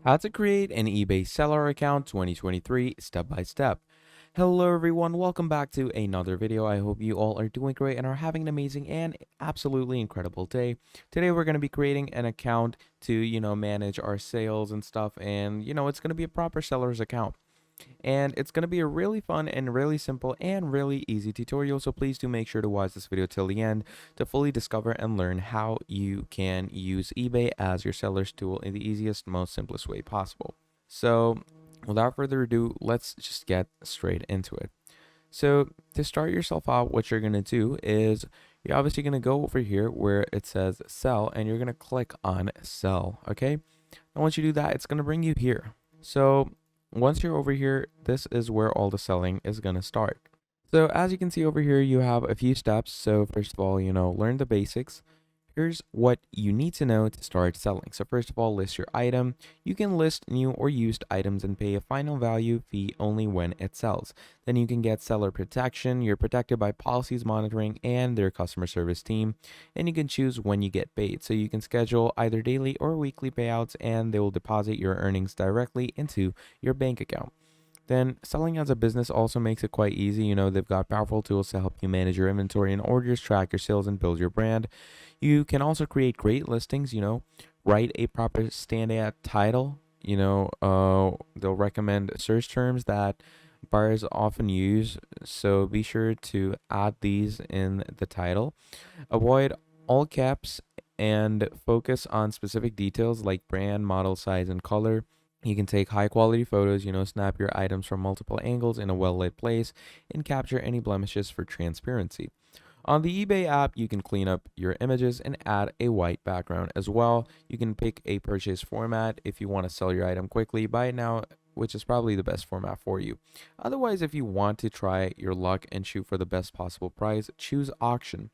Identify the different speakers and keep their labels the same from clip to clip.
Speaker 1: How to create an eBay seller account 2023 step by step. Hello everyone, welcome back to another video. I hope you all are doing great and are having an amazing and absolutely incredible day. Today we're going to be creating an account to, manage our sales and stuff, and it's going to be a proper seller's account. And it's going to be a really fun and really simple and really easy tutorial, so please do make sure to watch this video till the end to fully discover and learn how you can use eBay as your seller's tool in the easiest, most simplest way possible. So without further ado, let's just get straight into it. So to start yourself out, what you're going to do is you're obviously going to go over here where it says sell, and you're going to click on sell. Okay, and once you do that, it's going to bring you here. So once you're over here, this is where all the selling is going to start. So as you can see over here, you have a few steps. So first of all, learn the basics. Here's what you need to know to start selling. So first of all, list your item. You can list new or used items and pay a final value fee only when it sells. Then you can get seller protection. You're protected by policies monitoring and their customer service team. And you can choose when you get paid. So you can schedule either daily or weekly payouts, and they will deposit your earnings directly into your bank account. Then selling as a business also makes it quite easy. They've got powerful tools to help you manage your inventory and orders, track your sales, and build your brand. You can also create great listings, write a proper standout title. They'll recommend search terms that buyers often use, so be sure to add these in the title. Avoid all caps and focus on specific details like brand, model, size, and color. You can take high quality photos, snap your items from multiple angles in a well lit place, and capture any blemishes for transparency. On the eBay app, you can clean up your images and add a white background as well. You can pick a purchase format if you want to sell your item quickly. Buy it now, which is probably the best format for you. Otherwise, if you want to try your luck and shoot for the best possible price, choose auction.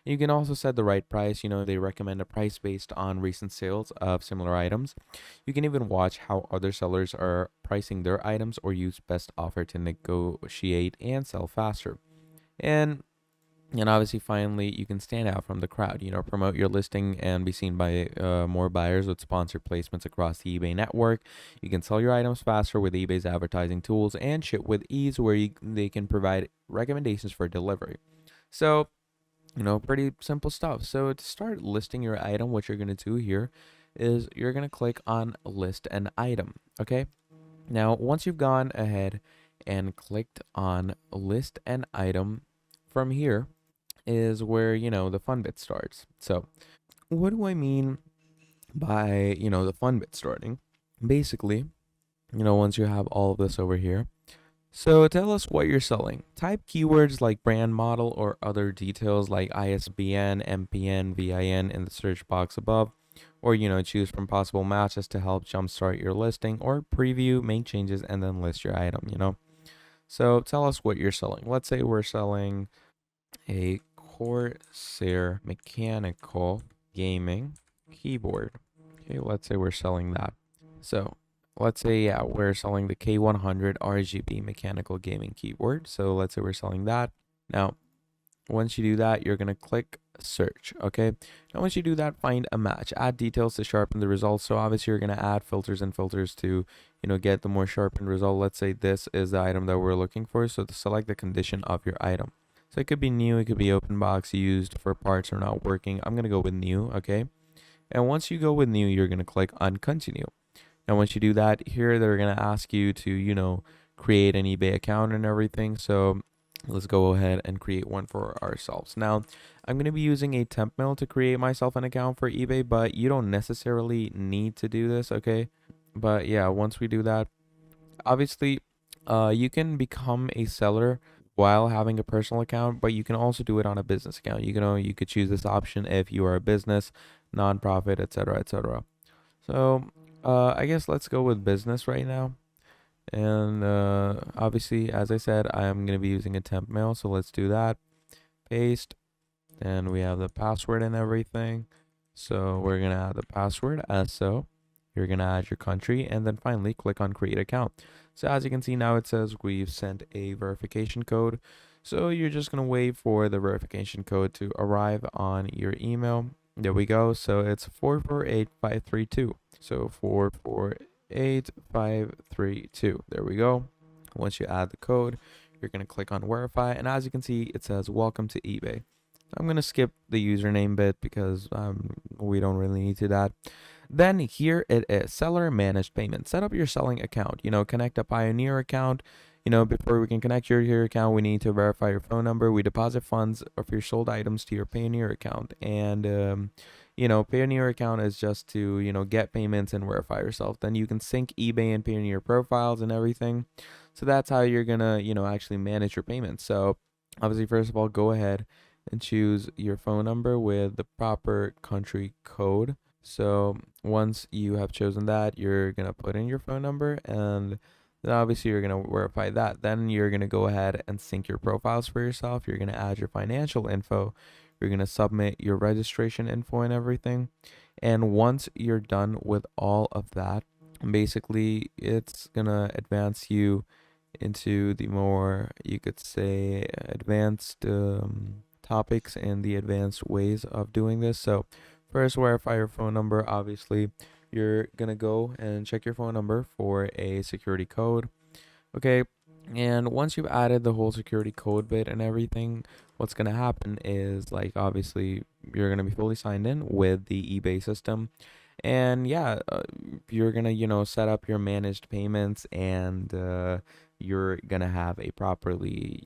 Speaker 1: You can also set the right price. They recommend a price based on recent sales of similar items. You can even watch how other sellers are pricing their items or use best offer to negotiate and sell faster. And obviously, finally, you can stand out from the crowd, promote your listing and be seen by more buyers with sponsored placements across the eBay network. You can sell your items faster with eBay's advertising tools and ship with ease, where they can provide recommendations for delivery. So, pretty simple stuff. So to start listing your item, what you're going to do here is you're going to click on list an item. Okay. Now, once you've gone ahead and clicked on list an item, from here is where, the fun bit starts. So what do I mean by, the fun bit starting? Basically, once you have all of this over here, so tell us what you're selling. Type keywords like brand, model, or other details like ISBN, MPN, VIN in the search box above. Or, choose from possible matches to help jumpstart your listing, or preview, make changes, and then list your item. So tell us what you're selling. Let's say we're selling a Corsair mechanical gaming keyboard. Okay, let's say we're selling that. So let's say, yeah, we're selling the K100 RGB mechanical gaming keyboard. So let's say we're selling that. Now, once you do that, you're going to click search. Okay. Now, once you do that, find a match, add details to sharpen the results. So obviously you're going to add filters and filters to, get the more sharpened result. Let's say this is the item that we're looking for. So to select the condition of your item. So it could be new, it could be open box, used, for parts or not working. I'm going to go with new. Okay. And once you go with new, you're going to click on continue. Now, once you do that, here they're going to ask you to, create an eBay account and everything. So let's go ahead and create one for ourselves. Now, I'm going to be using a temp mail to create myself an account for eBay, but you don't necessarily need to do this, okay? But yeah, once we do that, obviously, you can become a seller while having a personal account, but you can also do it on a business account. You could choose this option if you are a business, nonprofit, etc., etc. So, I guess let's go with business right now. And obviously, as I said, I am going to be using a temp mail. So let's do that. Paste. And we have the password and everything. So we're going to add the password as so. You're going to add your country. And then finally, click on create account. So as you can see now, it says we've sent a verification code. So you're just going to wait for the verification code to arrive on your email. There we go. So it's 448532. So 44 8532. There we go. Once you add the code, you're going to click on verify, and as you can see, it says welcome to eBay. I'm going to skip the username bit because we don't really need to that. Then here it is, seller managed payment. Set up your selling account, connect a Pioneer account. Before we can connect your account, we need to verify your phone number. We deposit funds of your sold items to your Payoneer account. And, Payoneer account is just to, get payments and verify yourself. Then you can sync eBay and Payoneer profiles and everything. So that's how you're going to, actually manage your payments. So obviously, first of all, go ahead and choose your phone number with the proper country code. So once you have chosen that, you're going to put in your phone number, and then obviously you're going to verify that. Then you're going to go ahead and sync your profiles for yourself. You're going to add your financial info. You're going to submit your registration info and everything. And once you're done with all of that, basically it's going to advance you into the more, you could say, advanced topics and the advanced ways of doing this. So first, verify your phone number. Obviously, you're gonna go and check your phone number for a security code. Okay, and once you've added the whole security code bit and everything, what's gonna happen is, like, obviously you're gonna be fully signed in with the eBay system. And yeah, you're gonna, set up your managed payments, and you're gonna have a properly,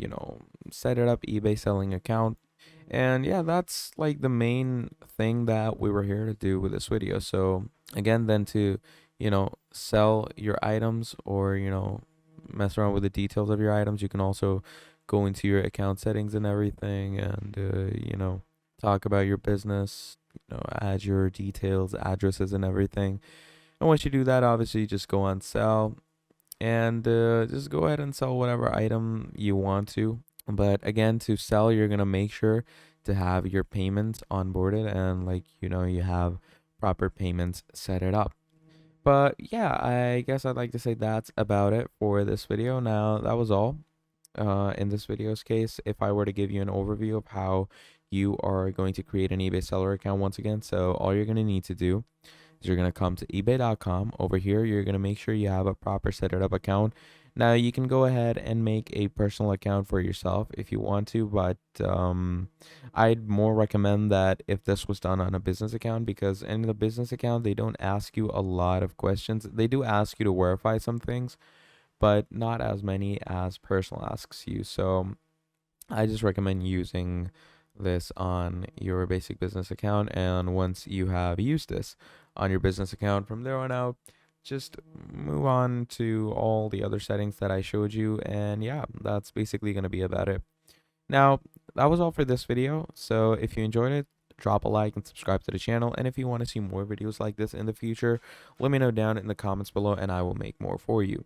Speaker 1: set it up eBay selling account. And yeah, that's like the main thing that we were here to do with this video. So again, then to, sell your items, or, mess around with the details of your items, you can also go into your account settings and everything, and, talk about your business, add your details, addresses, and everything. And once you do that, obviously, just go on sell, and just go ahead and sell whatever item you want to. But again, to sell, you're gonna make sure to have your payments onboarded, and, like, you have proper payments set it up. But yeah, I guess I'd like to say that's about it for this video. Now, that was all in this video's case. If I were to give you an overview of how you are going to create an eBay seller account once again, so all you're going to need to do is you're going to come to ebay.com. Over here, you're going to make sure you have a proper set it up account. Now, you can go ahead and make a personal account for yourself if you want to, but I'd more recommend that if this was done on a business account, because in the business account, they don't ask you a lot of questions. They do ask you to verify some things, but not as many as personal asks you. So I just recommend using this on your basic business account. And once you have used this on your business account, from there on out, just move on to all the other settings that I showed you. And yeah, that's basically going to be about it. Now, that was all for this video. So if you enjoyed it, drop a like and subscribe to the channel. And if you want to see more videos like this in the future, let me know down in the comments below, and I will make more for you.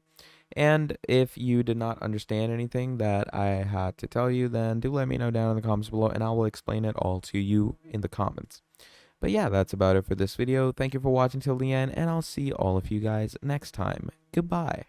Speaker 1: And if you did not understand anything that I had to tell you, then do let me know down in the comments below, and I will explain it all to you in the comments. But yeah, that's about it for this video. Thank you for watching till the end, and I'll see all of you guys next time. Goodbye.